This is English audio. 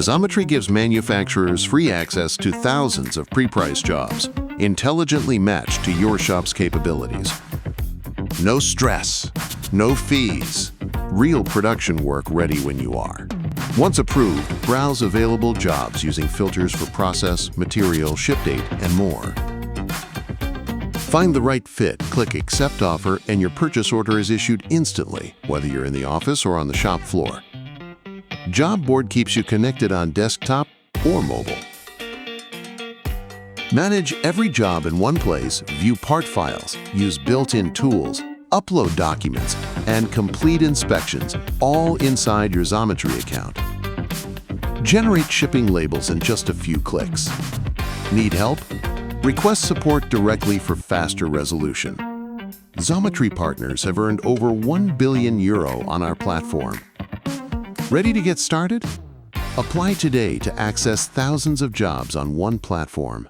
Xometry gives manufacturers free access to thousands of pre-priced jobs, intelligently matched to your shop's capabilities. No stress, no fees. Real production work ready when you are. Once approved, browse available jobs using filters for process, material, ship date, and more. Find the right fit, click Accept Offer, and your purchase order is issued instantly, whether you're in the office or on the shop floor. Job Board keeps you connected on desktop or mobile. Manage every job in one place, view part files, use built-in tools, upload documents, and complete inspections, all inside your Xometry account. Generate shipping labels in just a few clicks. Need help? Request support directly for faster resolution. Xometry partners have earned over €1 billion on our platform. Ready to get started? Apply today to access thousands of jobs on one platform.